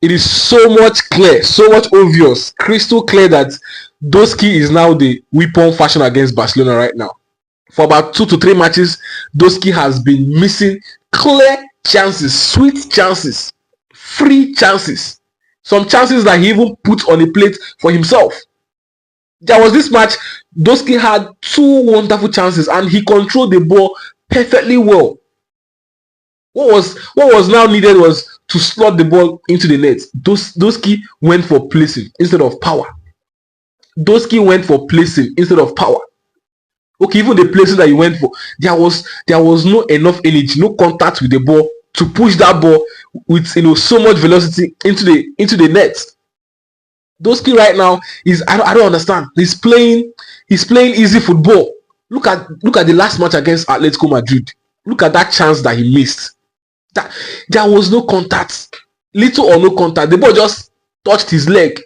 it is so much clear, so much obvious, crystal clear that Doski is now the weapon fashion against Barcelona right now. For about 2 to 3 matches, Doski has been missing clear chances, sweet chances, free chances, some chances that he even put on a plate for himself. There was this match, Doski had 2 wonderful chances and he controlled the ball perfectly well. What was now needed was to slot the ball into the net. Doski went for placing instead of power. Doski went for placing instead of power. Okay, even the placing that he went for, there was no enough energy, no contact with the ball to push that ball with so much velocity into the net. Doski right now is I don't understand. He's playing easy football. Look at the last match against Atletico Madrid. Look at that chance that he missed. There was no contact, little or no contact. The ball just touched his leg.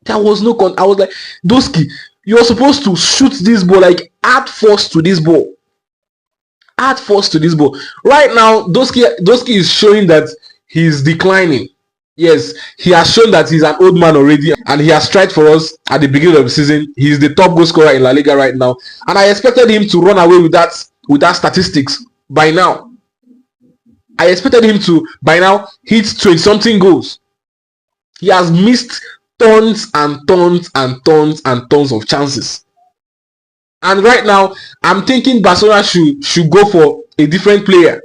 There was no contact. I was like, Doski, you're supposed to shoot this ball, like add force to this ball. Add force to this ball. Right now, Doski is showing that he's declining. Yes, he has shown that he's an old man already, and he has tried for us at the beginning of the season. He's the top goal scorer in La Liga right now, and I expected him to run away with that statistics by now. I expected him to by now hit 20-something goals. He has missed tons and tons and tons and tons of chances. And right now, I'm thinking Barcelona should go for a different player.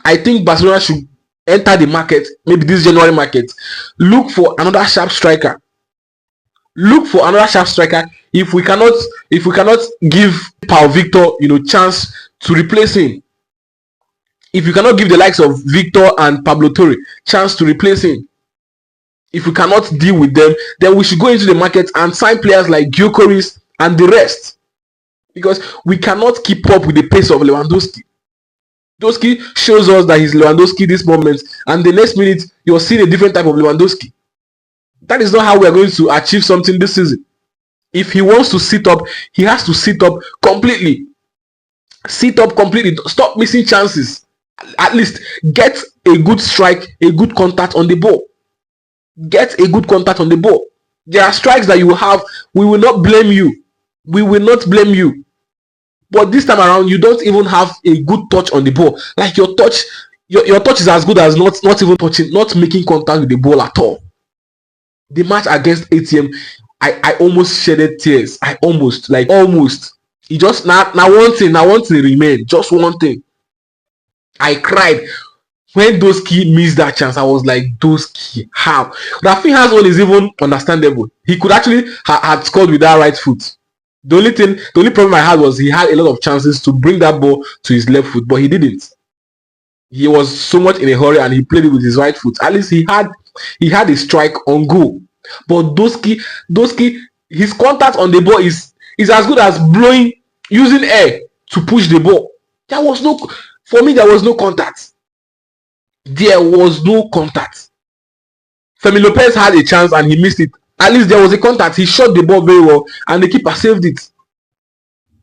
I think Barcelona should enter the market, maybe this January market. Look for another sharp striker. Look for another sharp striker. If we cannot give Pau Victor, chance to replace him. If you cannot give the likes of Victor and Pablo Torre chance to replace him, if we cannot deal with them, then we should go into the market and sign players like Gyökeres and the rest. Because we cannot keep up with the pace of Lewandowski. Doski shows us that he's Lewandowski this moment, and the next minute you're seeing a different type of Lewandowski. That is not how we are going to achieve something this season. If he wants to sit up, he has to sit up completely. Sit up completely. Stop missing chances. At least get a good strike, a good contact on the ball. Get a good contact on the ball. There are strikes that you will have. We will not blame you. We will not blame you. But this time around, you don't even have a good touch on the ball. Like your touch is as good as not even touching, not making contact with the ball at all. The match against ATM, I almost shedded tears. I almost. It just now one thing remained. Just one thing. I cried when Doski missed that chance. I was like, Doski, how? Rafinha's one is even understandable. He could actually had scored with that right foot. The only problem I had was he had a lot of chances to bring that ball to his left foot, but he didn't. He was so much in a hurry and he played it with his right foot. At least he had a strike on goal. But Doski, his contact on the ball is as good as using air to push the ball. For me, there was no contact. There was no contact. Femi Lopez had a chance and he missed it. At least there was a contact. He shot the ball very well and the keeper saved it.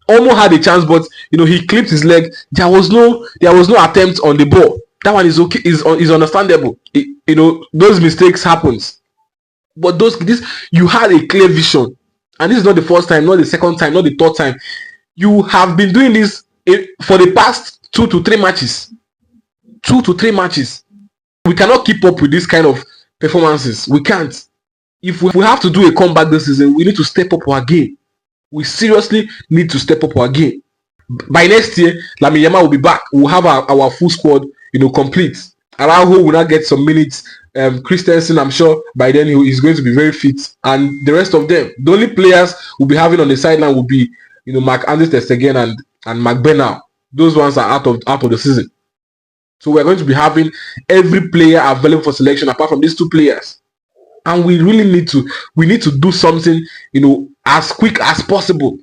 Almost had a chance, but he clipped his leg. There was no attempt on the ball. That one is okay. Is understandable. Those mistakes happens. But you had a clear vision, and this is not the first time, not the second time, not the third time. You have been doing this for the past 2 to 3 matches. 2 to 3 matches. We cannot keep up with this kind of performances. We can't. If we have to do a comeback this season, we need to step up our game. We seriously need to step up our game. By next year, Lamine Yamal will be back. We'll have our full squad, complete. Araujo will not get some minutes. Christensen, I'm sure by then he's going to be very fit, and the rest of them. The only players we'll be having on the sideline will be, Marc-André ter Stegen and McBurnell. Those ones are out of the season. So we're going to be having every player available for selection apart from these 2 players. And we really need to do something, as quick as possible.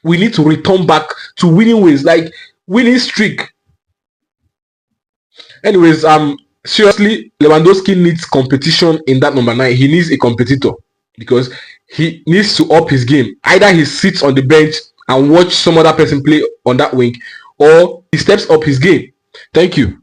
We need to return back to winning ways, like winning streak. Anyways, seriously, Lewandowski needs competition in that number 9. He needs a competitor because he needs to up his game. Either he sits on the bench and watch some other person play on that wing, or he steps up his game. Thank you.